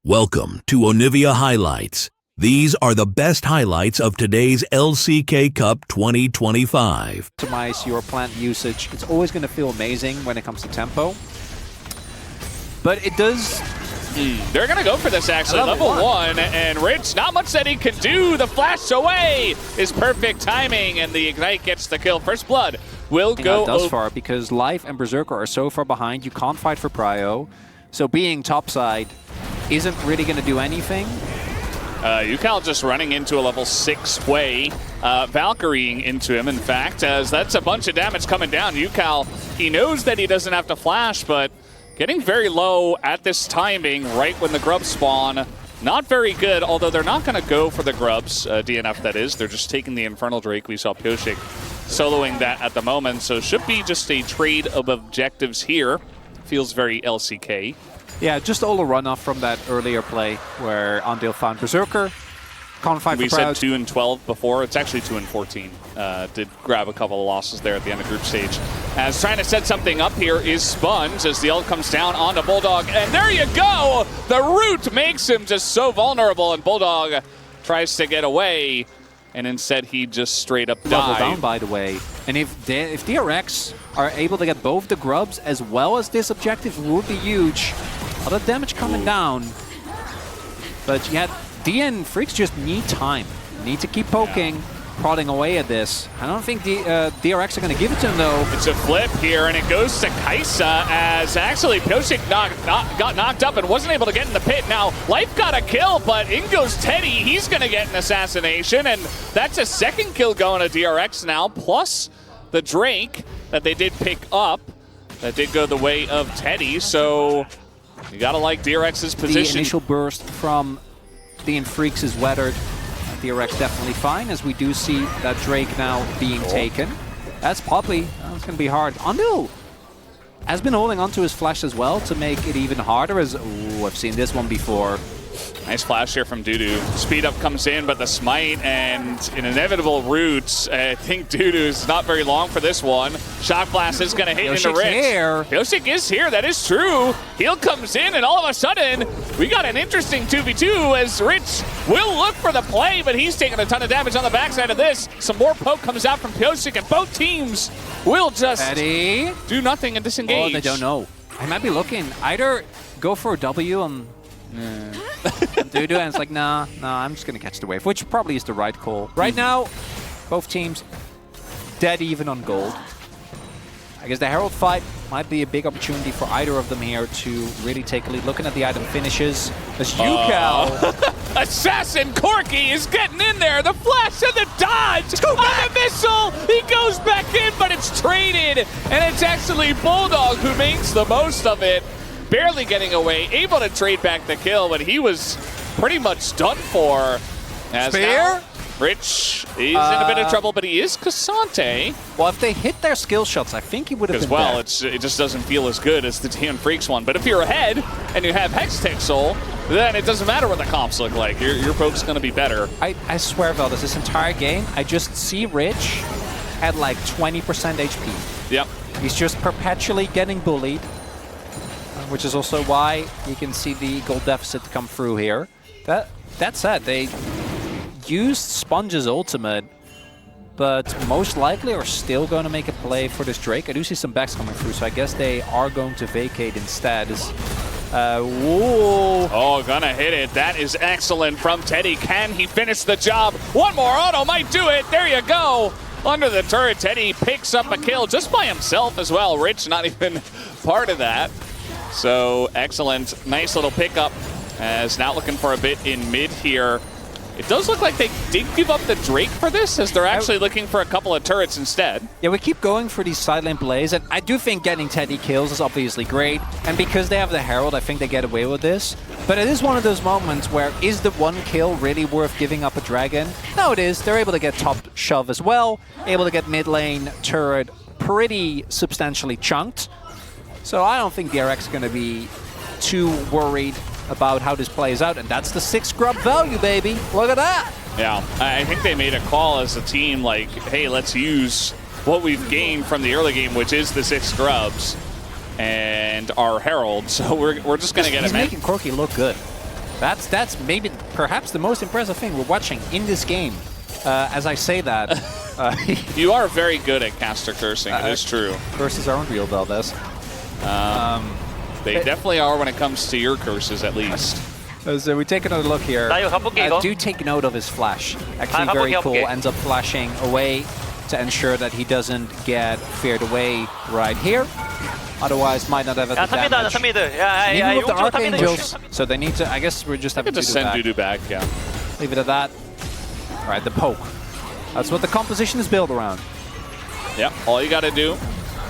Welcome to Onivia Highlights. These are the best highlights of today's LCK Cup 2025. Optimize your plant usage. It's always going to feel amazing when it comes to tempo. But it does... They're going to go for this, actually. Level one, and Rich, not much that he can do. The flash away is perfect timing, and the Ignite gets the kill. First Blood will go thus far, because Life and Berserker are so far behind, you can't fight for prio. So being topside isn't really going to do anything. UCal just running into a level 6 Wei, Valkyrieing into him, in fact, as that's a bunch of damage coming down. UCal, he knows that he doesn't have to flash, but getting very low at this timing, right when the grubs spawn. Not very good, although they're not going to go for the grubs, DNF that is. They're just taking the Infernal Drake. We saw Pioshik soloing that at the moment, so should be just a trade of objectives here. Feels very LCK. Yeah, just all a runoff from that earlier play where Andale found Berserker. Can't fight We for said Proud. 2-12 before. It's actually 2-14. Did grab a couple of losses there at the end of group stage. As trying to set something up here is Sponge as the ult comes down onto Bulldog. And there you go! The root makes him just so vulnerable, and Bulldog tries to get away. And instead, he just straight up Level died. down, by the way. And if DRX are able to get both the grubs as well as this objective, would be huge. A lot of damage coming down. But yeah, DN Freaks just need time. Need to keep poking, prodding away at this. I don't think DRX are going to give it to him, though. It's a flip here, and it goes to Kaisa as actually Pioshik got knocked up and wasn't able to get in the pit. Now, Life got a kill, but in goes Teddy. He's going to get an assassination, and that's a second kill going to DRX now, plus the Drake that they did pick up. That did go the way of Teddy, so you got to like DRX's position. The initial burst from DN Freaks is weathered. DRX definitely fine, as we do see that Drake now being taken. That's Poppy. That's going to be hard. Andale has been holding onto his flash as well to make it even harder, as I've seen this one before. Nice flash here from Dudu. Speed up comes in, but the smite and an inevitable root. I think Dudu's not very long for this one. Shock blast is going to hit into Rich. Pioshik is here, that is true. Heal comes in, and all of a sudden, we got an interesting 2v2 as Rich will look for the play, but he's taking a ton of damage on the backside of this. Some more poke comes out from Pioshik, and both teams will just do nothing and disengage. Oh, they don't know. I might be looking. Either go for a W on Dudu, and it's like, nah, I'm just going to catch the wave, which probably is the right call. Right now, both teams dead even on gold. I guess the Herald fight might be a big opportunity for either of them here to really take a lead. Looking at the item finishes, as UCal. Assassin Corky is getting in there. The flash and the dodge on the missile. He goes back in, but it's traded. And it's actually Bulldog who makes the most of it. Barely getting away, able to trade back the kill, but he was pretty much done for. As now, Rich is in a bit of trouble, but he is Cassante. Well, if they hit their skill shots, I think he would have been well. there. It just doesn't feel as good as the DN Freaks one. But if you're ahead and you have Hextech Soul, then it doesn't matter what the comps look like. Your poke's going to be better. I swear, Veldis, this entire game, I just see Rich at like 20% HP. Yep. He's just perpetually getting bullied, which is also why you can see the gold deficit come through here. That said, they used Sponge's ultimate, but most likely are still going to make a play for this Drake. I do see some backs coming through, so I guess they are going to vacate instead. Whoa. Oh, gonna hit it. That is excellent from Teddy. Can he finish the job? One more auto might do it. There you go. Under the turret, Teddy picks up a kill just by himself as well. Rich not even part of that. So excellent, nice little pickup, as now looking for a bit in mid here. It does look like they did give up the Drake for this, as they're actually looking for a couple of turrets instead. Yeah, we keep going for these side lane plays, and I do think getting Teddy kills is obviously great, and because they have the Herald, I think they get away with this. But it is one of those moments where, is the one kill really worth giving up a dragon? No, it is. They're able to get top shove as well, able to get mid lane turret pretty substantially chunked. So I don't think DRX is going to be too worried about how this plays out. And that's the 6 grub value, baby. Look at that. Yeah, I think they made a call as a team like, hey, let's use what we've gained from the early game, which is the 6 grubs and our Herald. So we're just going to get him in. He's making Corky look good. That's maybe perhaps the most impressive thing we're watching in this game. As I say that, you are very good at caster cursing. It is true. Curses aren't real, Valdez. They definitely are when it comes to your curses, at least. So we take another look here. Do take note of his flash. Actually very cool. Ends up flashing away to ensure that he doesn't get feared away right here. Otherwise, might not have the damage. Even with the Archangels, so they need to, I guess we're just having to just send Dudu back, yeah. Leave it at that. All right, the poke. That's what the composition is built around. Yep, all you got to do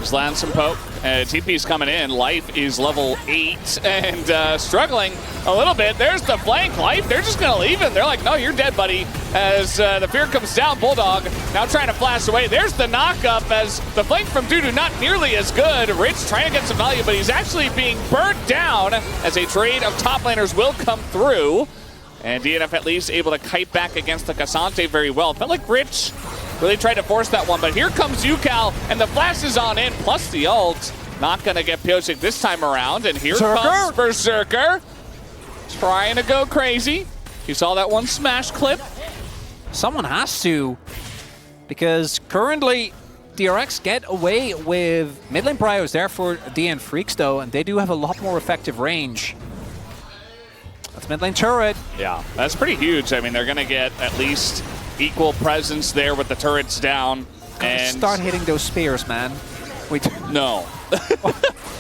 is land some poke. TP's coming in. Life is level 8 and struggling a little bit. There's the flank. Life, they're just going to leave him. They're like, no, you're dead, buddy. As the fear comes down, Bulldog now trying to flash away. There's the knock-up as the flank from Dudu not nearly as good. Rich trying to get some value, but he's actually being burnt down as a trade of top laners will come through. And DNF at least able to kite back against the Cassante very well. Felt like Rich really tried to force that one, but here comes UCal, and the flash is on in, plus the ult. Not going to get Pyosik this time around, and here comes Berserker. Trying to go crazy. You saw that one smash clip. Someone has to, because currently DRX get away with mid lane priors there for DN Freaks though, and they do have a lot more effective range. That's mid lane turret. Yeah, that's pretty huge. I mean, they're going to get at least equal presence there with the turrets down. And start hitting those spears, man. Wait. No.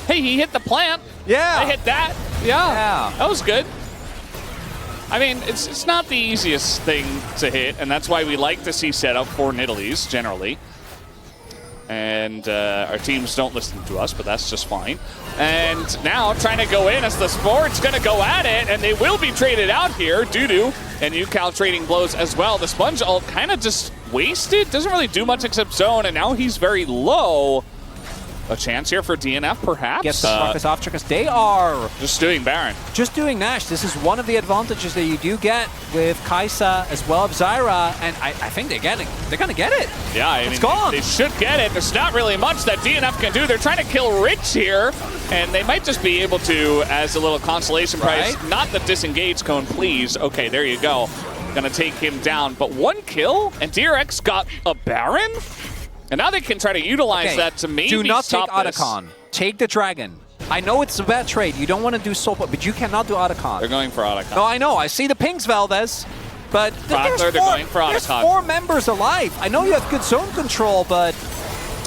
Hey, he hit the plant. Yeah. I hit that. Yeah. That was good. I mean, it's not the easiest thing to hit, and that's why we like to see setup for Nidalees generally. And our teams don't listen to us, but that's just fine. And now trying to go in as the Sport's going to go at it, and they will be traded out here. Dudu and UCal trading blows as well. The Sponge ult kind of just wasted. Doesn't really do much except zone, and now he's very low. A chance here for DNF, perhaps? Gets the Marcus off because they are just doing Baron. Just doing Nash. This is one of the advantages that you do get with Kai'Sa as well as Zyra, and I think they're going to get it. Yeah, I mean, gone. They should get it. There's not really much that DNF can do. They're trying to kill Rich here, and they might just be able to, as a little consolation prize, not the disengage cone, please. Okay, there you go. Gonna take him down, but one kill, and DRX got a Baron? And now they can try to utilize that to maybe do not stop take Otacon. Take the Dragon. I know it's a bad trade. You don't want to do Soul, but you cannot do Otacon. They're going for Otacon. No, I know. I see the pings, Valdez. But there's 4 members alive. I know you have good zone control, but...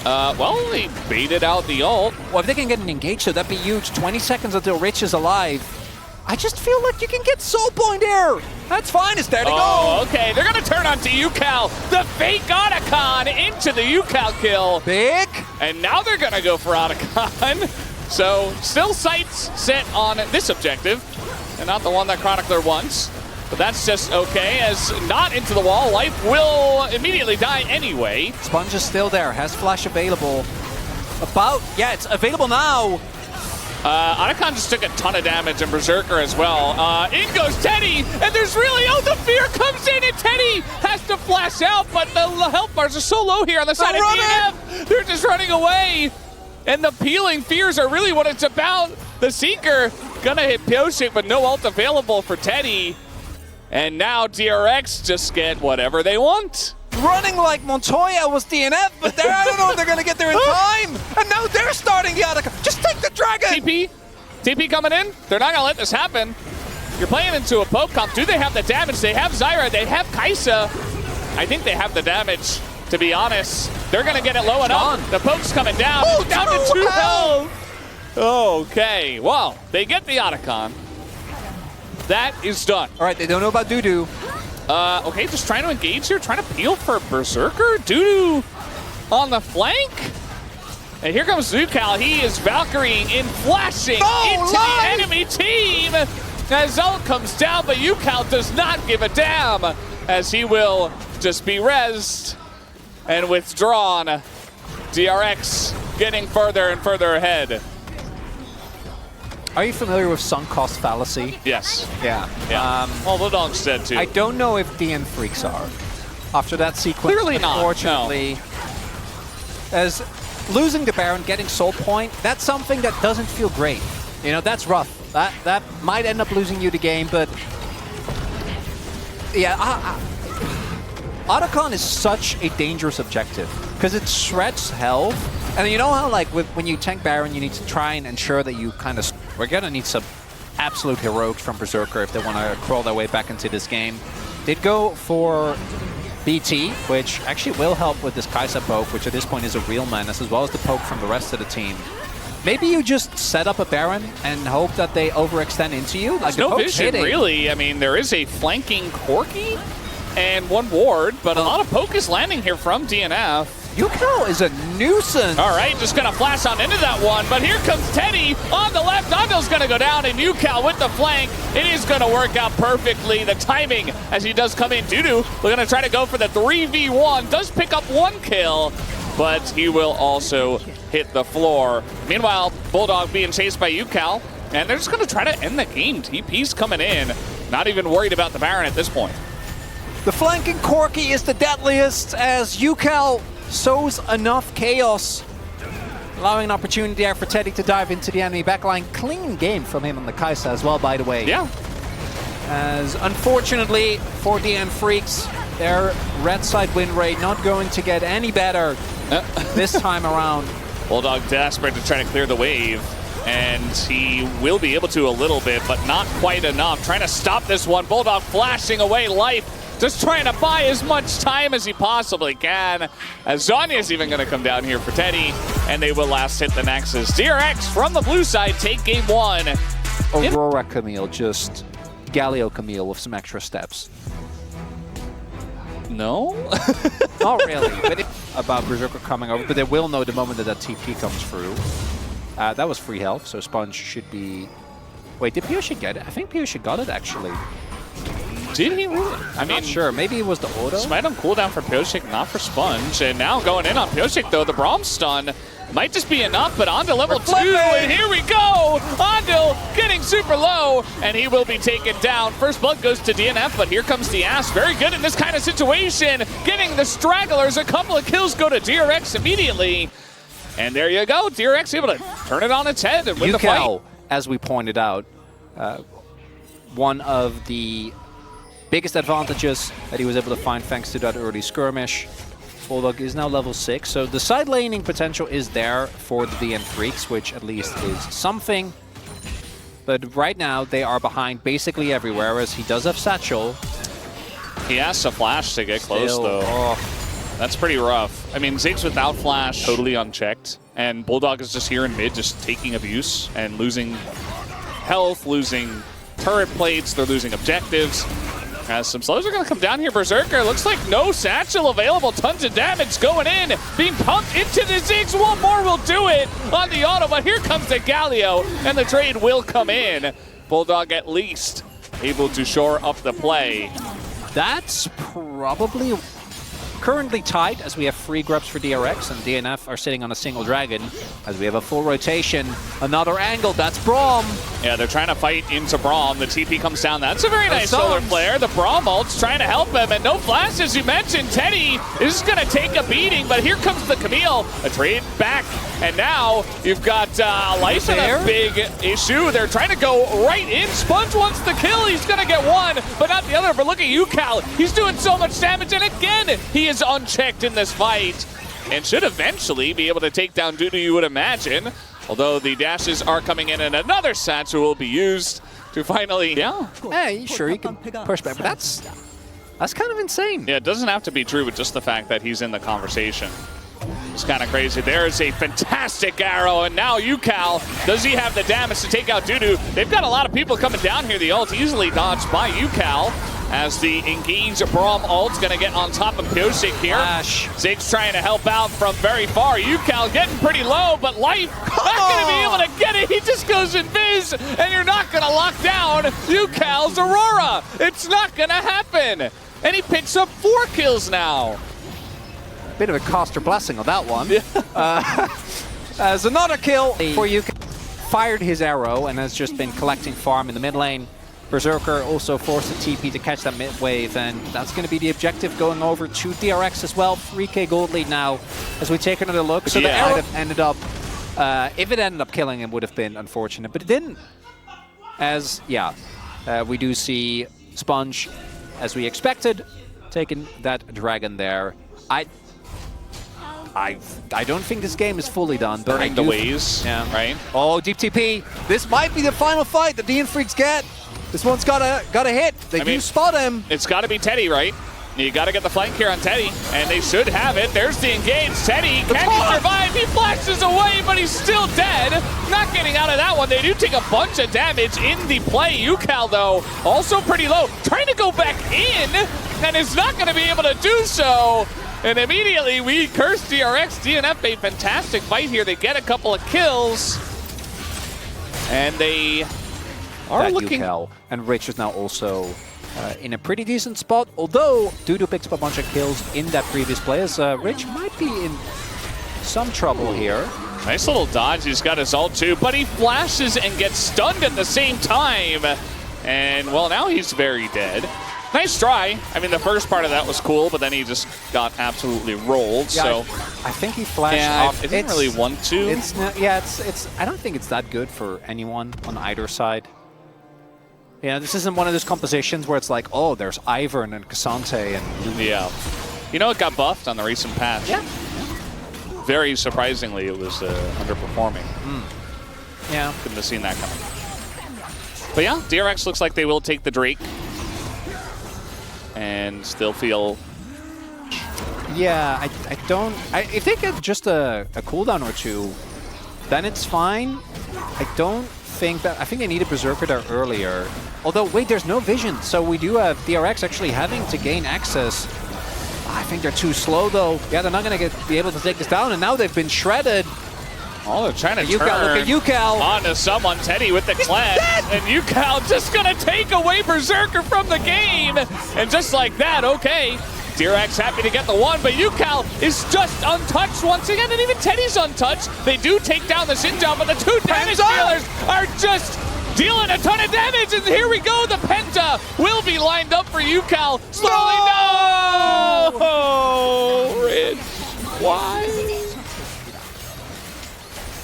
well, they baited out the ult. Well, if they can get an engage, so that'd be huge. 20 seconds until Rich is alive. I just feel like you can get Soul Point here. That's fine. It's there to go. Okay. They're going to turn onto UCal. The fake Otacon into the UCal kill. Big. And now they're going to go for Otacon. So still sights set on this objective and not the one that Chronicler wants. But that's just okay, as not into the wall. Life will immediately die anyway. Sponge is still there. Has flash available. It's available now. Otacon just took a ton of damage, and Berserker as well. In goes Teddy, and there's really, the fear comes in, and Teddy has to flash out, but the health bars are so low here on the side of DNF. They're just running away, and the peeling fears are really what it's about. The Seeker gonna hit Pyosik, but no ult available for Teddy. And now DRX just get whatever they want. Running like Montoya was DNF, but I don't know if they're going to get there in time. And now they're starting the Otacon. Just take the Dragon. TP coming in. They're not going to let this happen. You're playing into a poke comp. Do they have the damage? They have Zyra. They have Kai'Sa. I think they have the damage, to be honest. They're going to get it low enough. The poke's coming down. Oh, down to 2 health. Okay, well, they get the Otacon. That is done. All right, they don't know about Dudu. Okay, just trying to engage here, trying to peel for Berserker. Dudu on the flank. And here comes Zucal. He is Valkyrieing in, flashing into the enemy team. As ult comes down, but UCal does not give a damn, as he will just be rezzed and withdrawn. DRX getting further and further ahead. Are you familiar with sunk cost fallacy? Yes. Yeah. Well, the dog said too. I don't know if DN Freaks are. After that sequence, clearly not. Unfortunately, as losing the Baron, getting Soul Point, that's something that doesn't feel great. You know, that's rough. That might end up losing you the game, but yeah, Otacon is such a dangerous objective because it shreds health. And you know how, like, when you tank Baron, you need to try and ensure that you kind of... We're going to need some absolute heroics from Berserker if they want to crawl their way back into this game. They'd go for BT, which actually will help with this Kai'Sa poke, which at this point is a real menace, as well as the poke from the rest of the team. Maybe you just set up a Baron and hope that they overextend into you. Like, there's no vision, really. I mean, there is a flanking Corki and one ward, but a lot of poke is landing here from DNF. Yukao is a nuisance. All right, just going to flash on into that one, but here comes Teddy on the left. Ando's going to go down, and Yukao with the flank. It is going to work out perfectly. The timing as he does come in. Dudu, we're going to try to go for the 3v1. Does pick up one kill, but he will also hit the floor. Meanwhile, Bulldog being chased by Yukao, and they're just going to try to end the game. TP's coming in. Not even worried about the Baron at this point. The flanking Corki is the deadliest as Yukao sows enough chaos, allowing an opportunity there for Teddy to dive into the enemy backline. Clean game from him on the Kai'Sa as well, by the way. Yeah. As unfortunately for DN Freaks, their red side win rate not going to get any better this time around. Bulldog desperate to try to clear the wave, and he will be able to a little bit, but not quite enough. Trying to stop this one. Bulldog flashing away life. Just trying to buy as much time as he possibly can. As Zonya's even going to come down here for Teddy, and they will last hit the Nexus. DRX from the blue side take game one. Aurora Camille, just Galio Camille with some extra steps. No? Not really, but about Berserker coming over, but they will know the moment that TP comes through. That was free health, so Sponge should be... Wait, did Pioche get it? I think Pioche got it, actually. Did he really? I'm not sure. Maybe it was the auto. Smite on cooldown for Pioche, not for Sponge. And now going in on Pioche, though, the Braum stun might just be enough, but Onto level 2, and here we go! Onto getting super low, and he will be taken down. First blood goes to DNF, but here comes the Ass. Very good in this kind of situation. Getting the stragglers, a couple of kills go to DRX immediately. And there you go, DRX able to turn it on its head and win the fight. As we pointed out, one of the biggest advantages that he was able to find thanks to that early skirmish. Bulldog is now level 6, so the side laning potential is there for the DN Freaks, which at least is something. But right now, they are behind basically everywhere, as he does have Satchel. He has to flash to get close, though. Oh. That's pretty rough. I mean, Ziggs without flash, totally unchecked. And Bulldog is just here in mid, just taking abuse and losing health, losing turret plates, they're losing objectives. As some slows are going to come down here, Berserker. Looks like no Satchel available. Tons of damage going in. Being pumped into the Ziggs. One more will do it on the auto, but here comes the Galio, and the trade will come in. Bulldog at least able to shore up the play. That's probably currently tight, as we have 3 grubs for DRX, and DNF are sitting on a single dragon, as we have a full rotation. Another angle, that's Braum. Yeah, they're trying to fight into Braum. The TP comes down. That's a very nice solar flare. The Braum ult's trying to help him, and no flash, as you mentioned. Teddy is going to take a beating, but here comes the Camille. A trade back, and now you've got Life in a big issue. They're trying to go right in. Sponge wants the kill. He's going to get one, but not the other. But look at Yukao. He's doing so much damage, and again, he is unchecked in this fight and should eventually be able to take down Dudu, you would imagine. Although the dashes are coming in, and another Satchel will be used to finally... Hey, sure, you can push back, but that's kind of insane. Yeah, it doesn't have to be true with just the fact that he's in the conversation. It's kind of crazy. There's a fantastic arrow, and now Yukao, does he have the damage to take out Dudu? They've got a lot of people coming down here. The ult easily dodged by Yukao, as the engage Braum ult's going to get on top of Pioche here. Ziggs trying to help out from very far. Yukao getting pretty low, but Life not going to be able to get it. He just goes invis, and you're not going to lock down Yukao's Aurora. It's not going to happen. And he picks up 4 kills now. Bit of a Coster blessing on that one. As another kill for Yukao. Fired his arrow and has just been collecting farm in the mid lane. Berserker also forced a TP to catch that mid wave, and that's going to be the objective going over to DRX as well. 3k gold lead now as we take another look. So the arrow ended up, if it ended up killing him, would have been unfortunate, but it didn't. as, yeah, we do see Sponge, as we expected, taking that dragon there. I don't think this game is fully done. But Burning the ways, right? Oh, deep TP. This might be the final fight that DN Freaks get. This one's got a hit. They do spot him. It's got to be Teddy, right? You got to get the flank here on Teddy, and they should have it. There's the engage. Teddy, can he survive? He flashes away, but he's still dead. Not getting out of that one. They do take a bunch of damage in the play. UCal, though, also pretty low. Trying to go back in, and is not going to be able to do so. And immediately we curse DRX. DNF a fantastic fight here. They get a couple of kills, and they are looking. UCal. And Rich is now also in a pretty decent spot, although Dudu picks up a bunch of kills in that previous play, as Rich might be in some trouble here. Nice little dodge. He's got his ult too, but he flashes and gets stunned at the same time. And, well, now he's very dead. Nice try. I mean, the first part of that was cool, but then he just got absolutely rolled. Yeah, so I think he flashed off. It didn't really want to. It's not, yeah, it's. I don't think it's that good for anyone on either side. Yeah, this isn't one of those compositions where it's like, oh, there's Ivern and Cassante and... Yeah. You know, it got buffed on the recent patch. Yeah. Very surprisingly, it was underperforming. Yeah. Couldn't have seen that coming. But yeah, DRX looks like they will take the Drake. And still feel... Yeah, I don't... if they get just a cooldown or two, then it's fine. I don't think that... I think they needed Berserker there earlier. Although, wait, there's no vision, so we do have DRX actually having to gain access. I think they're too slow, though. Yeah, they're not going to be able to take this down, and now they've been shredded. Oh, they're trying to UCal, turn look at UCal. onto someone. Teddy with the cleanse. And UCal just going to take away Berserker from the game. And just like that, okay. DRX happy to get the one, but UCal is just untouched once again, and even Teddy's untouched. They do take down the Xinjiang, but the two damage dealers are just dealing a ton of damage, and here we go. The Penta will be lined up for UCal. Slowly, no! Rich, why?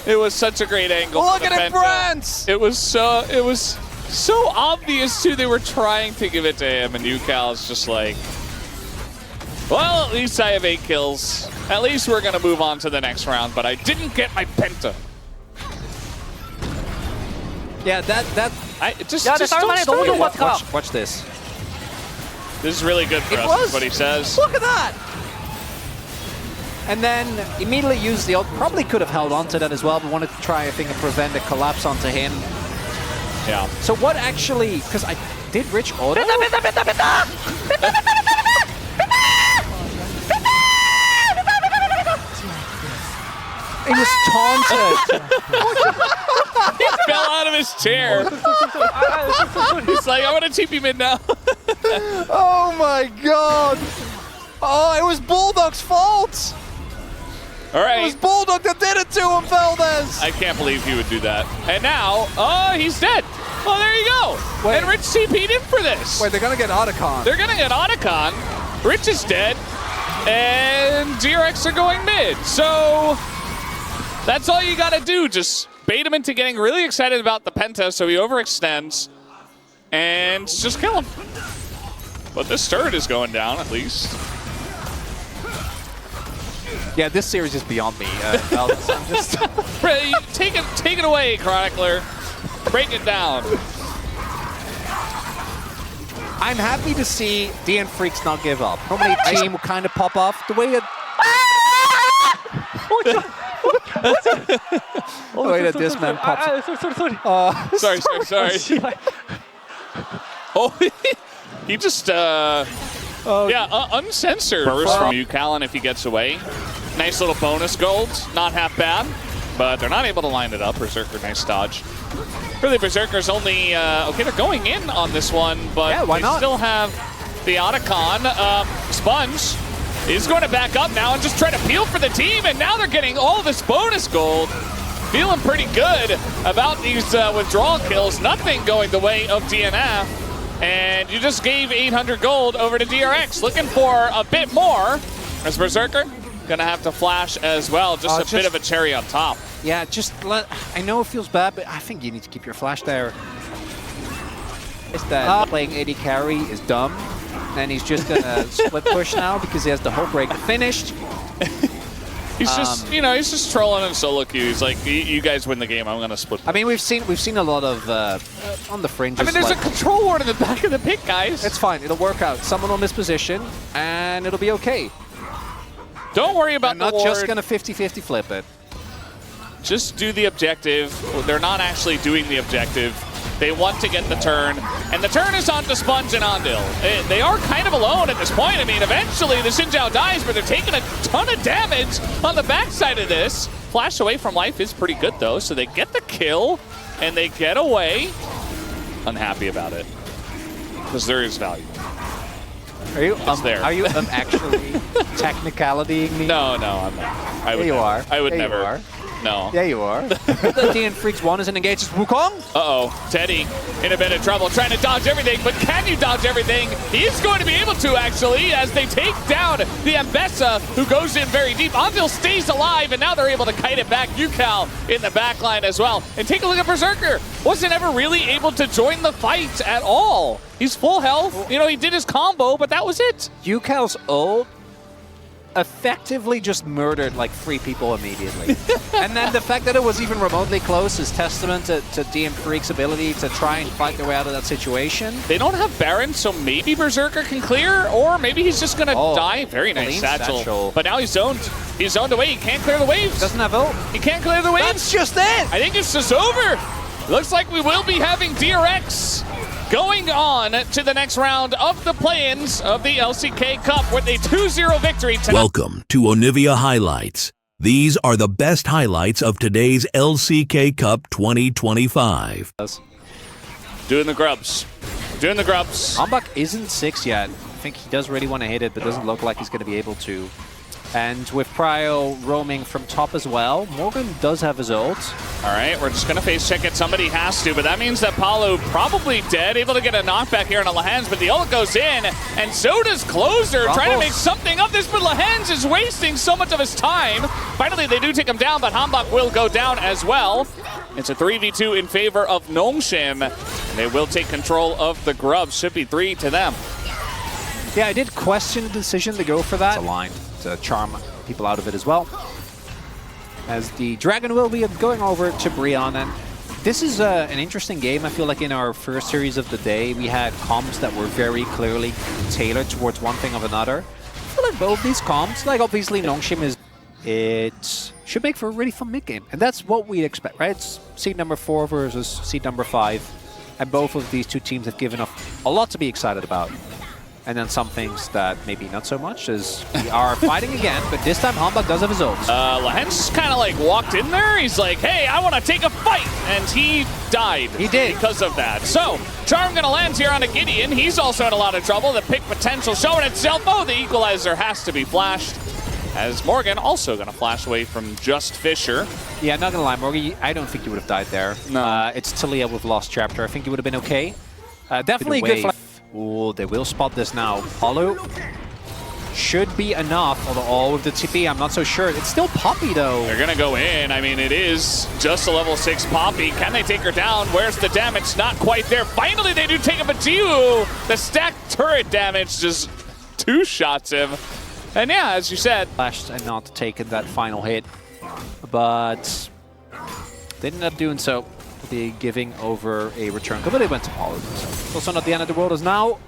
It was such a great angle. Look at it, France! It was so obvious too. They were trying to give it to him, and UCal is just like, well, at least I have 8 kills. At least we're gonna move on to the next round, but I didn't get my Penta. Yeah, Just don't start it. Watch this. This is really good for us, is what he says. Look at that! And then immediately used the ult. Probably could have held on to that as well, but wanted to try, I think, and prevent a collapse onto him. Yeah. So what actually, because I did Rich auto? He was taunted. He fell out of his chair. He's like, I want to TP mid now. Oh my god. Oh, it was Bulldog's fault. All right. It was Bulldog that did it to him, Valdez. I can't believe he would do that. And now, oh, he's dead. Well, there you go. Wait. And Rich TP'd in for this. Wait, they're going to get Otacon. They're going to get Otacon. Rich is dead. And DRX are going mid. So that's all you got to do. Just bait him into getting really excited about the Penta so he overextends. And just kill him. But this turret is going down, at least. Yeah, this series is beyond me. Valdez. I'm just take it away, Chronicler. Break it down. I'm happy to see DN Freaks not give up. Normally a team will kind of pop off the way it... the way that this man pops up. Sorry. Oh, he just, uncensored burst from UCal, and if he gets away. Nice little bonus gold, not half bad, but they're not able to line it up. Berserker, nice dodge. Really, Berserker's only, okay, they're going in on this one, but yeah, why they not? still have the Otacon. Sponge is going to back up now and just try to peel for the team, and now they're getting all this bonus gold. Feeling pretty good about these withdrawal kills. Nothing going the way of DNF. And you just gave 800 gold over to DRX. Looking for a bit more. As Berserker, gonna have to flash as well. Just a bit of a cherry on top. Yeah, I know it feels bad, but I think you need to keep your flash there. Is that playing AD carry is dumb, and he's just gonna split push now because he has the whole break finished. He's just, you know, he's just trolling in solo queue. He's like, you guys win the game. I'm gonna split. I mean, we've seen a lot of on the fringes. I mean, there's like, a control ward in the back of the pick, guys. it's fine. It'll work out. Someone will miss position, and it'll be okay. Don't worry about I'm not the ward. just gonna 50-50 flip it. Just do the objective. Well, they're not actually doing the objective. They want to get the turn, and the turn is onto Sponge and Ondil. They are kind of alone at this point. I mean, eventually the Xin Zhao dies, but they're taking a ton of damage on the backside of this. Flash away from life is pretty good, though, so they get the kill, and they get away. Unhappy about it, because there is value. Are you? there. Are you actually technicalitying me? No, I'm not. I would Yeah, you never. are. I would Yeah, you never. are. No. Yeah, you are. The DN Freaks 1 isn't engaged as Wukong. Uh-oh, Teddy in a bit of trouble, trying to dodge everything, but can you dodge everything? He's going to be able to, actually, as they take down the Ambessa, who goes in very deep. Anvil stays alive, and now they're able to kite it back. Yukal in the back line as well. And take a look at Berserker. Wasn't ever really able to join the fight at all. He's full health. You know, he did his combo, but that was it. Yukal's ult effectively just murdered like 3 people immediately. And then the fact that it was even remotely close is testament to DM Freak's ability to try and fight their way out of that situation. They don't have Baron, so maybe Berserker can clear, or maybe he's just going to die. Very nice satchel. But now he's zoned. He's zoned away. He can't clear the waves. Doesn't have ult. He can't clear the waves. That's just it. I think it's just over. Looks like we will be having DRX going on to the next round of the play-ins of the LCK Cup with a 2-0 victory tonight. Welcome to Onivia Highlights. These are the best highlights of today's LCK Cup 2025. Doing the grubs. Doing the grubs. Ambach isn't 6 yet. I think he does really want to hit it, but doesn't look like he's going to be able to. And with Pryo roaming from top as well, Morgan does have his ult. All right, we're just going to face check it. Somebody has to, but that means that Paulo probably dead, able to get a knockback here on Lahens, but the ult goes in, and so does Closer, trying to make something of this, but Lahens is wasting so much of his time. Finally, they do take him down, but Hambach will go down as well. It's a 3v2 in favor of Nongshim. They will take control of the grubs. Should be 3 to them. Yeah, I did question the decision to go for that. It's aligned to charm people out of it as well. As the Dragon will be going over to Brion, and this is an interesting game. I feel like in our first series of the day, we had comps that were very clearly tailored towards one thing or another. I feel like both these comps, like obviously Nongshim is, it should make for a really fun mid-game. And that's what we expect, right? It's seed number 4 versus seed number 5. And both of these two teams have given off a lot to be excited about. And then some things that maybe not so much, as we are fighting again, but this time Hambach does have his ult. Lahens kind of like walked in there. He's like, hey, I want to take a fight. And he died. He did. Because of that. So, Charm going to land here on a Gideon. He's also in a lot of trouble. The pick potential showing itself. Oh, the equalizer has to be flashed. As Morgan also going to flash away from just Fisher. Yeah, not going to lie, Morgan, I don't think you would have died there. No. It's Talia with Lost Chapter. I think you would have been okay. Definitely good flash. Ooh, they will spot this now. Paulo should be enough, although with the TP, I'm not so sure. It's still Poppy, though. They're going to go in. I mean, it is just a level 6 Poppy. Can they take her down? Where's the damage? Not quite there. Finally, they do take him a Jiwoo. The stacked turret damage just 2-shots him. And yeah, as you said, Flashed and not taken that final hit, but they ended up doing so. Be giving over a return. But it went to Paulo. So also not the end of the world as now.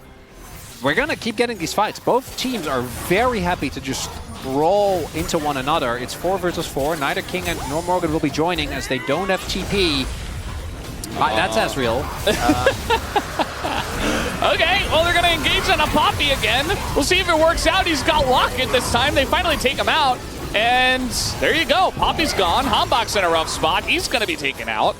We're going to keep getting these fights. Both teams are very happy to just brawl into one another. It's 4 versus 4. Neither King nor Morgan will be joining as they don't have TP. That's Asriel. Okay, well, they're going to engage on a Poppy again. We'll see if it works out. He's got Locket this time. They finally take him out. And there you go. Poppy's gone. Hambach's in a rough spot. He's going to be taken out.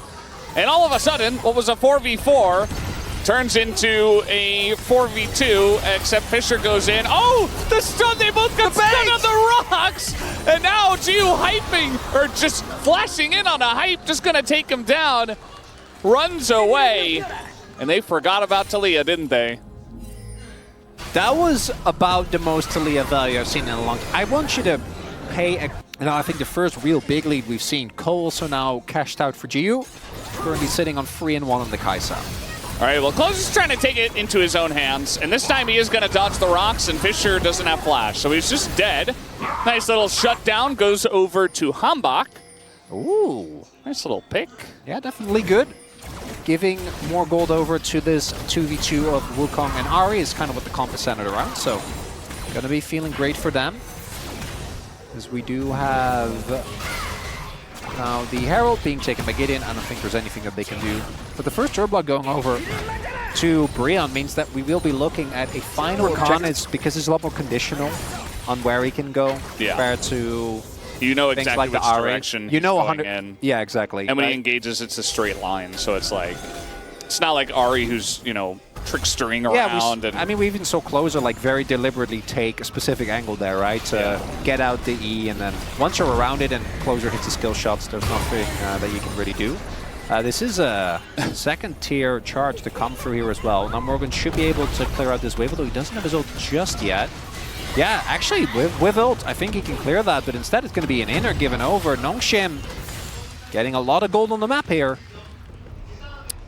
And all of a sudden, what was a 4v4 turns into a 4v2, except Fisher goes in. Oh, the stun! They both got stunned on the rocks! And now Jiwoo hyping, or just flashing in on a hype, just gonna take him down. Runs away. And they forgot about Talia, didn't they? That was about the most Talia value I've seen in a long time. I want you to pay I think the first real big lead we've seen. Cole also now cashed out for Jiwoo. Currently sitting on 3-1 on the Kai'Sa. All right, well, Closer's trying to take it into his own hands, and this time he is going to dodge the rocks, and Fischer doesn't have flash, so he's just dead. Nice little shutdown, goes over to Hambach. Ooh. Nice little pick. Yeah, definitely good. Giving more gold over to this 2v2 of Wukong and Ahri is kind of what the comp is centered around, so gonna be feeling great for them. As we do have now the Herald being taken by Gideon. I don't think there's anything that they can do. But the first Turbo going over to Breon means that we will be looking at a final objective, because it's a lot more conditional on where he can go compared to you know things exactly like which the Ahri. direction you know he's 100 going in. Yeah, exactly. And when he engages, it's a straight line, so it's like, it's not like Ahri who's, you know, trickstering around. I mean, we even saw Closer like very deliberately take a specific angle there, right? To get out the E, and then once you're around it and Closer hits the skill shots, there's nothing that you can really do. This is a second tier charge to come through here as well. Now Morgan should be able to clear out this wave, although he doesn't have his ult just yet. Yeah, actually, with ult, I think he can clear that, but instead it's going to be an inner given over. Nongshim getting a lot of gold on the map here.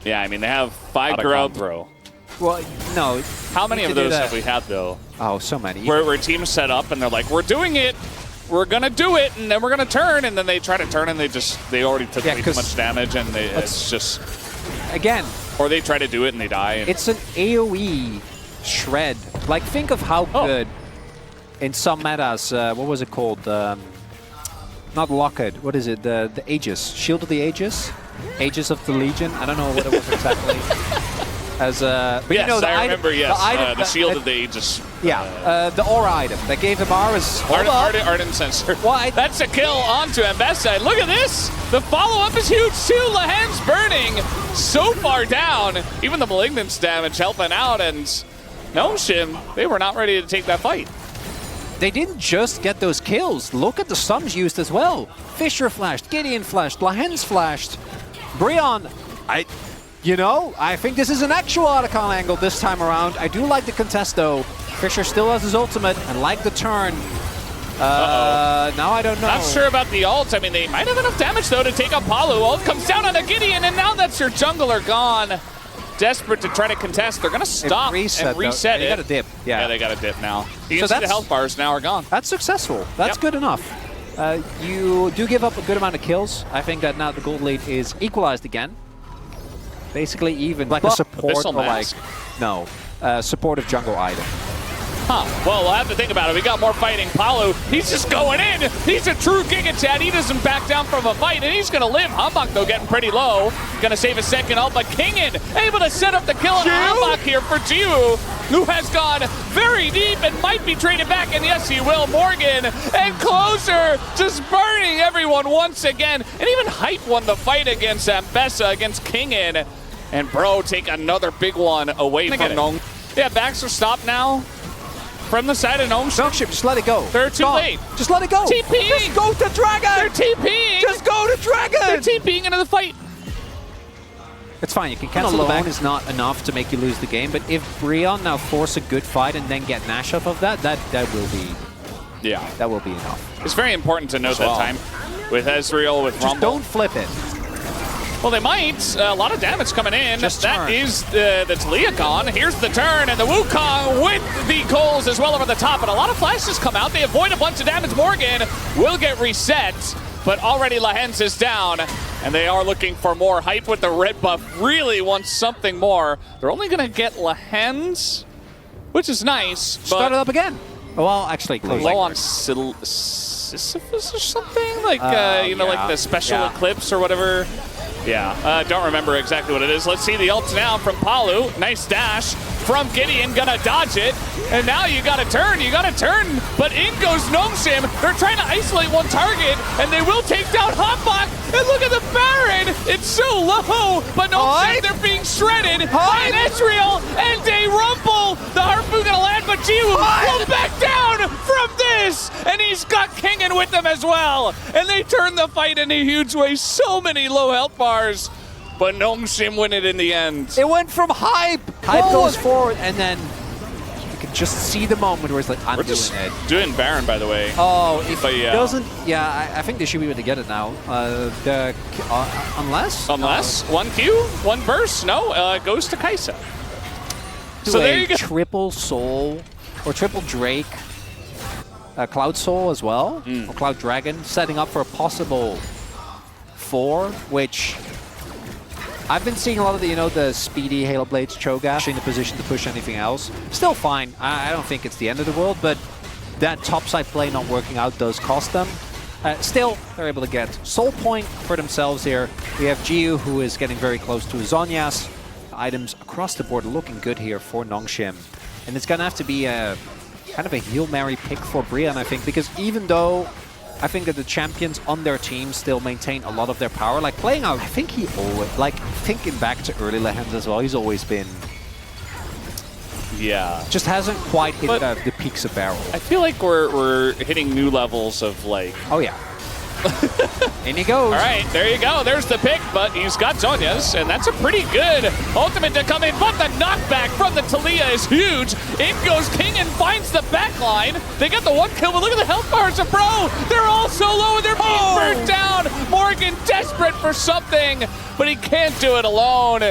Yeah, I mean, they have 5 ground throw. Well, no. How many of those have we had, though? Oh, so many. Where teams set up and they're like, we're doing it, we're going to do it, and then we're going to turn, and then they try to turn and they already took way too much damage, and it's just... Again. Or they try to do it and they die. And it's an AoE shred. Like, think of how good in some metas, what was it called? Not Locked, what is it? The Aegis. Shield of the Aegis? Aegis of the Legion? I don't know what it was exactly. But yes, you know, I remember, the Shield of the Aegis. Yeah, the Aura item that gave him Aura's... Ardent Sensor. Why? That's a kill onto Ambessa. Look at this! The follow-up is huge too! Lahen's burning so far down. Even the Malignance damage helping out, and Nongshim, they were not ready to take that fight. They didn't just get those kills. Look at the sums used as well. Fischer flashed, Gideon flashed, Lahen's flashed. Breon, I think this is an actual Otacon angle this time around. I do like the contest though. Fischer still has his ultimate and like the turn. Now I don't know. Not sure about the ult. I mean, they might have enough damage though to take out Palu. Ult comes down on a Gideon, and now that's your jungler gone. Desperate to try to contest. They're going to stop and reset it. They got a dip. Yeah, they got a dip now. You can see the health bars now are gone. That's successful. That's good enough. You do give up a good amount of kills. I think that now the gold lead is equalized again. Basically even like a support or supportive jungle item. Well, we'll have to think about it. We got more fighting. Palu, he's just going in. He's a true Giga Chad. He doesn't back down from a fight, and he's going to live. Hambach, though, getting pretty low. Going to save a second ult, but Kingen able to set up the kill on Hambach here for Jiwoo, who has gone very deep and might be traded back, and yes, he will. Morgan and Closer just burning everyone once again, and even Hype won the fight against Ambessa, against Kingen, and Bro take another big one away from Nong. Yeah, backs are stopped now. From the side of Nongshim. Just let it go. They're too late. Just let it go. TPing. Just go to Dragon. They're TPing. Just go to Dragon. They're TPing into the fight. It's fine. You can cancel the back. Is not enough to make you lose the game. But if Breon now force a good fight and then get Nash off of that will be that will be enough. It's very important to note that time with Ezreal, with Rumble. Just don't flip it. Well, they might. A lot of damage coming in. Just that is the Taliacon. Here's the turn, and the Wukong with the goals as well over the top. And a lot of flashes come out. They avoid a bunch of damage. Morgan will get reset, but already Lahen's is down, and they are looking for more. Hype with the red buff really wants something more. They're only going to get Lahen's, which is nice. But start it up again. Well, actually, low on Sisyphus or something? Like, like the special eclipse or whatever. Yeah, don't remember exactly what it is. Let's see the ult now from Palu. Nice dash from Gideon, gonna dodge it. And now you gotta turn, but in goes Nongshim. They're trying to isolate one target, and they will take down Hambach. And look at the Baron, it's so low, but Nongshim, they're being shredded by an Ezreal and a Rumble. The Harpoon gonna land, but Jiwoo will back down from this, and he's got Kingen with them as well. And they turn the fight in a huge way. So many low health bars, but Nongshim win it in the end. It went from Hype. Hype goes forward, and then can just see the moment where it's like, I'm We're doing just it. doing Baron, by the way. Oh, if But it yeah. doesn't... Yeah, I think they should be able to get it now. Unless? Unless one Q, one burst, no, goes to Kaisa. So there you go. Triple Soul, or triple Drake, Cloud Soul as well, or Cloud Dragon, setting up for a possible 4, which... I've been seeing a lot of the, you know, the speedy Halo Blades Cho'Gath in the position to push anything else. Still fine. I don't think it's the end of the world, but that topside play not working out does cost them. Still, they're able to get Soul Point for themselves here. We have Jiu, who is getting very close to Zhonya's. Items across the board looking good here for Nongshim. And it's going to have to be a kind of a Hail Mary pick for Brian, I think, because even though I think that the champions on their team still maintain a lot of their power. Like playing out, I think he always, like thinking back to early Lehends as well, he's always been... Yeah. Just hasn't quite hit the peaks of barrel. I feel like we're hitting new levels of like... Oh yeah. In he goes. All right, there you go. There's the pick, but he's got Zhonya's, and that's a pretty good ultimate to come in. But the knockback from the Talia is huge. In goes King and finds the backline. They get the 1 kill, but look at the health bars of Bro. They're all so low, and they're being burnt down. Morgan desperate for something, but he can't do it alone.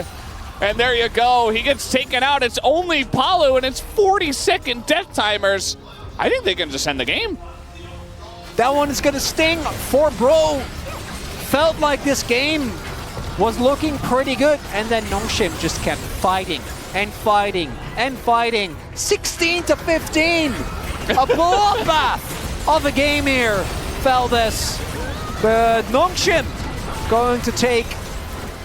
And there you go. He gets taken out. It's only Palu, and it's 40-second death timers. I think they can just end the game. That one is going to sting for Bro. Felt like this game was looking pretty good. And then Nongshim just kept fighting and fighting and fighting. 16-15. A bloodbath of a game here, Feldes. But Nongshim going to take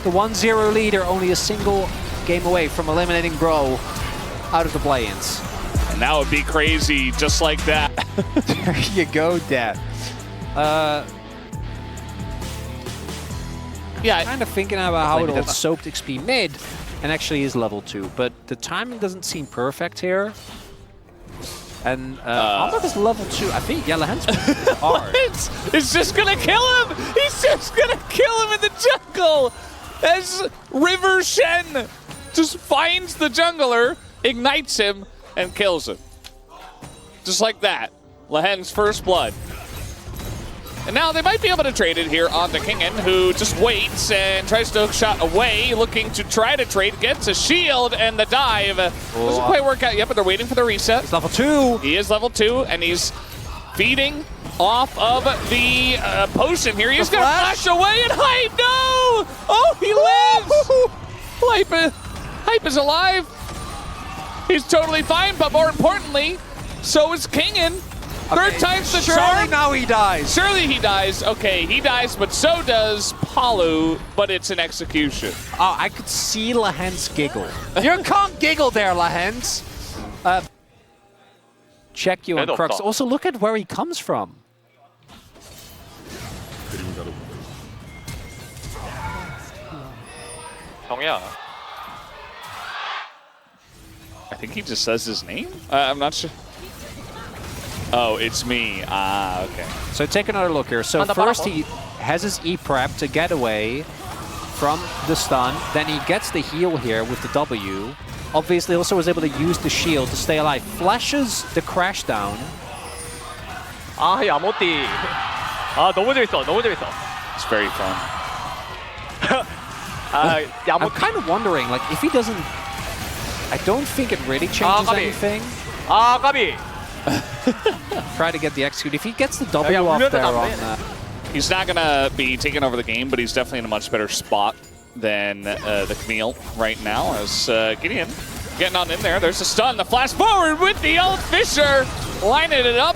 the 1-0 leader, only a single game away from eliminating Bro out of the play-ins. And that would be crazy, just like that. There you go, Dad. Yeah, Kind of thinking about how it'll soaked XP mid, and actually is level 2, but the timing doesn't seem perfect here. And Albert is level 2. I think Lehends hard. It's just gonna kill him. He's just gonna kill him in the jungle as River Shen just finds the jungler, ignites him, and kills him. Just like that. Lehen's first blood. And now they might be able to trade it here on the Kingen, who just waits and tries to hook shot away, looking to try to trade, gets a shield, and the dive doesn't quite work out yet, but they're waiting for the reset. He's level 2. He is level 2, and he's feeding off of the potion here. He's going to flash away, and Hype, no! Oh, he lives! Hype is alive. He's totally fine, but more importantly, so is Kingen. Third time's the charm. Surely now he dies. Surely he dies. Okay, he dies, but so does Palu, but it's an execution. Oh, I could see Lehends giggle. You can't giggle there, Lehends. Check you on Crux. Also, look at where he comes from. 정이야. I think he just says his name? I'm not sure. Oh, it's me. Ah, okay. So take another look here. So first he has his E prep to get away from the stun. Then he gets the heal here with the W. Obviously also was able to use the shield to stay alive. Flashes the crash down. 아, 야모띠. 아, 너무 재밌어. 너무 재밌어. It's very fun. 아, I'm 야모띠. kind of wondering, like, if he doesn't... I don't think it really changes 까비. anything. 아, 까비. Try to get the execute. If he gets the W off there on... He's not going to be taking over the game, but he's definitely in a much better spot than the Camille right now. As Gideon getting on in there. There's a stun. The flash forward with the old Fisher. Lining it up,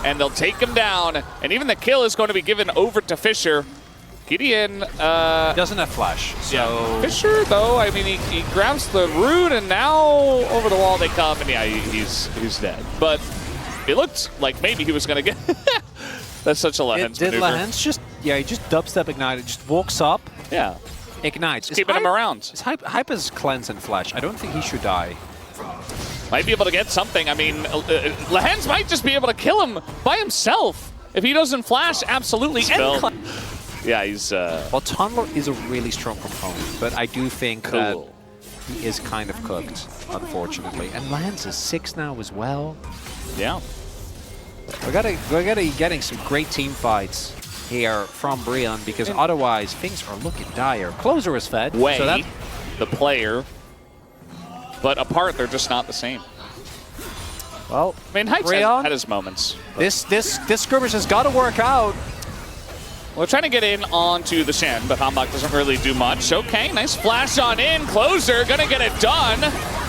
and they'll take him down. And even the kill is going to be given over to Fisher. Gideon... doesn't have flash, so... Yeah. Fisher, though, I mean, he grabs the root, and now over the wall they come, and yeah, he's dead. But it looked like maybe he was going to get... That's such a Lehends Did maneuver. Lehends just... Yeah, he just dubstep ignited, just walks up, Yeah. ignites. Keeping him around. Is Hype is cleanse and flash. I don't think he should die. Might be able to get something. I mean, Lehends might just be able to kill him by himself. If he doesn't flash, absolutely. Yeah, he's... Well, Tunneler is a really strong component, but I do think that he is kind of cooked, unfortunately. And Lance is 6 now as well. Yeah. We're gonna be getting some great team fights here from Brion, because otherwise things are looking dire. Closer is fed. Way, so that, the player, but apart, they're just not the same. well, I mean, Heights Brion, had his moments. this skirmish has got to work out. We're trying to get in onto the Shen, but Hambach doesn't really do much. Okay, nice flash on in. Closer gonna get it done.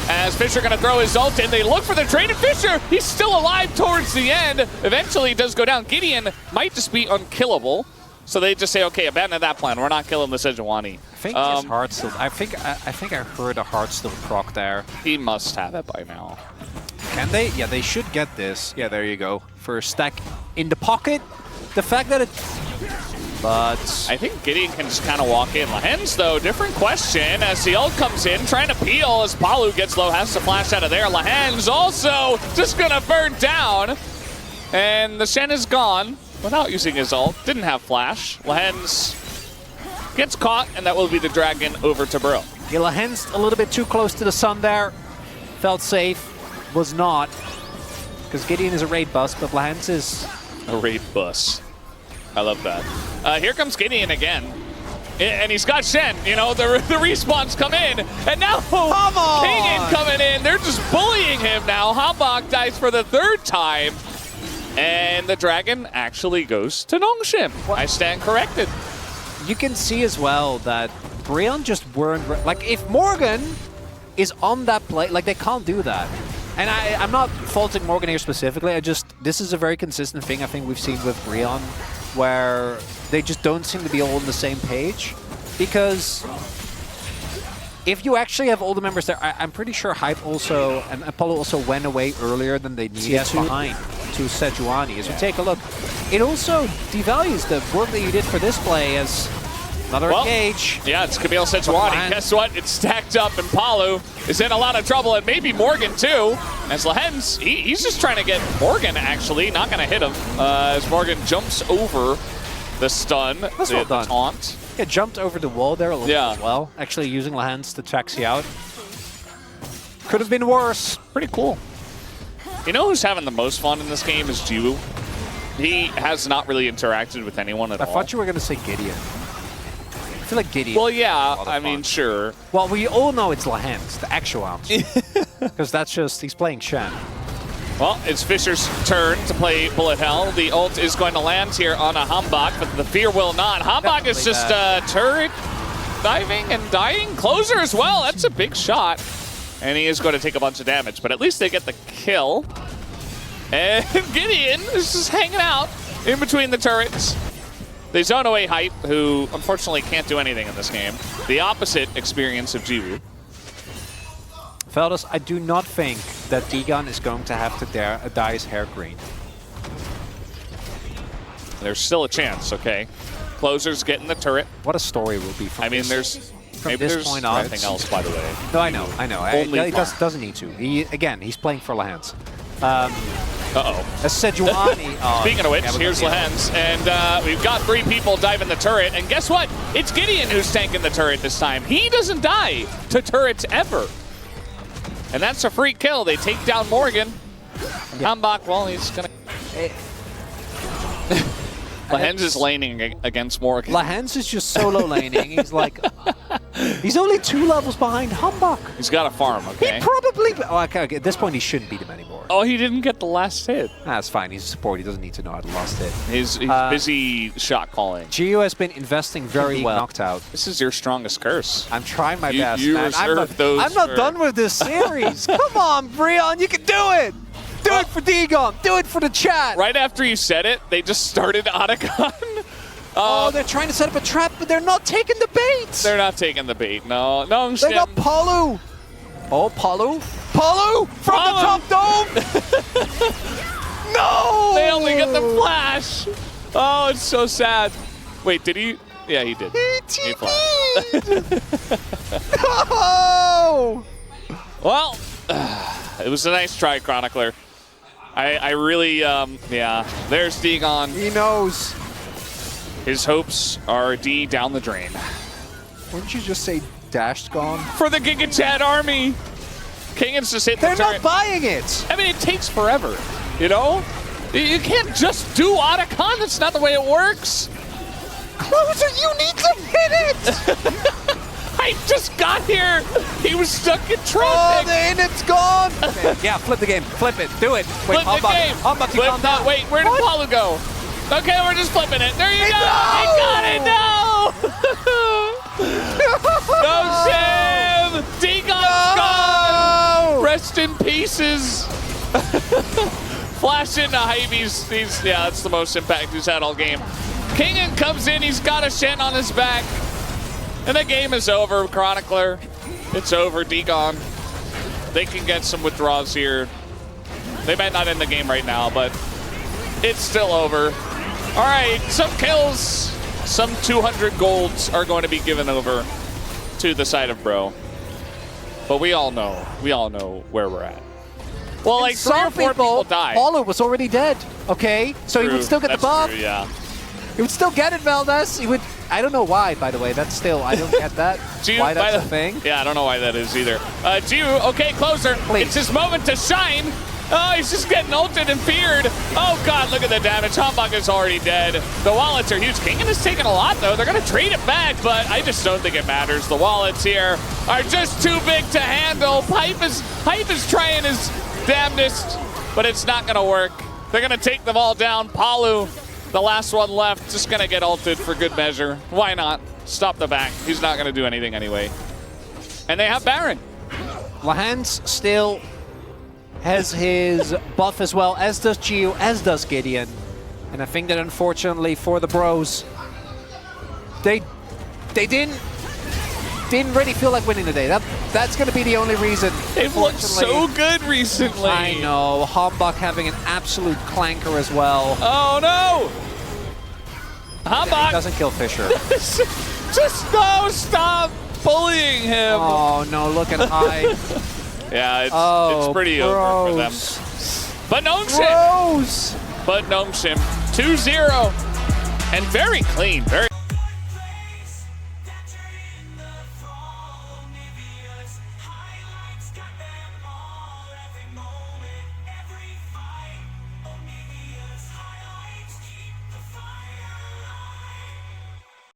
As Fisher gonna throw his ult in. They look for the trade, and Fisher, he's still alive towards the end. Eventually he does go down. Gideon might just be unkillable. So they just say, okay, abandon that plan. We're not killing the Sejuani. I think his heart still. I think I heard a heart still proc there. He must have it by now. Can they? Yeah, they should get this. Yeah, there you go. For a stack in the pocket. The fact that it. But I think Gideon can just kind of walk in. Lahens, though, different question as the ult comes in, trying to peel as Palu gets low, has to flash out of there. Lahens also just gonna burn down. And the Shen is gone without using his ult. Didn't have flash. Lahens gets caught, and that will be the dragon over to Bro. yeah, Lahens a little bit too close to the sun there. Felt safe. Was not. Because Gideon is a raid bust, but Lahens is. A raid bus. I love that. Here comes Gideon again. And he's got Shen. You know, the respawns come in. And now King coming in. They're just bullying him now. Hambach dies for the 3rd time. And the dragon actually goes to Nongshim. I stand corrected. You can see as well that Brion just weren't. Like, if Morgan is on that play, like, they can't do that. And I'm not faulting Morgan here specifically. This is a very consistent thing I think we've seen with Brion, where they just don't seem to be all on the same page. Because if you actually have all the members there, I'm pretty sure Hype also and Apollo also went away earlier than they needed behind to Sejuani. As we take a look, it also devalues the work that you did for this play as another engage. Yeah, it's Camille Sejuani. Guess what? It's stacked up, and Palu is in a lot of trouble, and maybe Morgan too. As Lahens, he's just trying to get Morgan, actually. Not going to hit him. As Morgan jumps over the stun. That's well done. Taunt. Yeah, jumped over the wall there a little bit as well. Actually using Lahens to taxi out. Could have been worse. Pretty cool. You know who's having the most fun in this game is Jiwoo. He has not really interacted with anyone at all. I thought you were going to say Gideon. I feel like Gideon. Well, yeah, I mean, sure. Well, we all know it's Lahens, the actual answer. Because that's just, he's playing Shen. Well, it's Fisher's turn to play Bullet Hell. The ult is going to land here on a Hambach, but the fear will not. Hambach is just turret diving and dying. Closer as well. That's a big shot. And he is going to take a bunch of damage, but at least they get the kill. And Gideon is just hanging out in between the turrets. They zone away Hype, who unfortunately can't do anything in this game. The opposite experience of Jiwoo. Fellas, I do not think that Digon is going to have to dye his hair green. There's still a chance, okay? Closer's getting the turret. What a story will be from I mean, this, maybe this there's point on. nothing else, by the way. No, I know. Only He doesn't need to. Again, he's playing for Lahens. Uh-oh. A Sejuani. Speaking of which, here's Lahens, and we've got 3 people diving the turret, and guess what? It's Gideon who's tanking the turret this time. He doesn't die to turrets ever. And that's a free kill. They take down Morgan. Hambach, well, he's gonna... Lahens is laning against Morgan. Lahens is just solo laning. He's like... he's only 2 levels behind Hambach. He's got a farm, okay? He probably... Oh, okay, at this point, he shouldn't beat him anymore. Oh, he didn't get the last hit. That's fine. He's a support. He doesn't need to know how to last hit. He's busy shot calling. Gio has been investing very well. Knocked out. This is your strongest curse. I'm trying my best, you man. I'm not done with this series. Come on, Brion. You can do it. Do it for Digon. Do it for the chat. Right after you said it, they just started Otacon. Oh, they're trying to set up a trap, but they're not taking the bait. They're not taking the bait. No, they got Palu. Oh, Palu. Palu from the top dome. No. They only get the flash. Oh, it's so sad. Wait, did he? Yeah, he did. He flashed. No. Well, it was a nice try, Chronicler. I really, yeah, there's Digon. He knows. His hopes are down the drain. Wouldn't you just say Dash's gone. For the Giga Chad army. Kingan's just hit the They're turret. not buying it. I mean, it takes forever, you know? You can't just do Otacon. That's not the way it works. Closer, you need to hit it! I just got here. He was stuck in Oh, traffic. the init's gone! Okay, yeah, flip the game. Flip it. Do it. Wait, Flip the game. Humbug, you Flip calm that. down. Wait, where did What? Palu go? Okay, we're just flipping it. There you go. No! He got it. No. No, Sam. Degon's gone. Rest in pieces. Flash into Hybe's. Yeah, that's the most impact he's had all game. Kingan comes in. He's got a Shen on his back. And the game is over, Chronicler. It's over, Degon. They can get some withdrawals here. They might not end the game right now, but it's still over. All right, some kills, some 200 golds are going to be given over to the side of Bro. But we all know where we're at. Well, like 3 or 4 people died. Paulo was already dead, okay? So he would still get the buff. True, yeah. He would still get it, Valdez. He would. I don't know why, by the way. That's still, I don't get that. Why that's a thing. Yeah, I don't know why that is either. Jiu, okay, closer. Please. It's his moment to shine. Oh, he's just getting ulted and feared. Oh, God, look at the damage. Humbug is already dead. The wallets are huge. Kingan is taking a lot, though. They're going to trade it back, but I just don't think it matters. The wallets here are just too big to handle. Pipe is trying his damnedest, but it's not going to work. They're going to take them all down. Palu, the last one left, just going to get ulted for good measure. Why not? Stop the back. He's not going to do anything anyway. And they have Baron. Lahans still has his buff as well, as does Gio, as does Gideon. And I think that unfortunately for the Bros, they didn't really feel like winning today. That's going to be the only reason. They've looked so good recently. I know. Humbug having an absolute clanker as well. Oh no! Humbug Doesn't kill Fisher. just no, stop bullying him. Oh no, look at high. Yeah, it's pretty Bros. over for them. But Gnome Bros! But Gnome 2-0. And very clean, very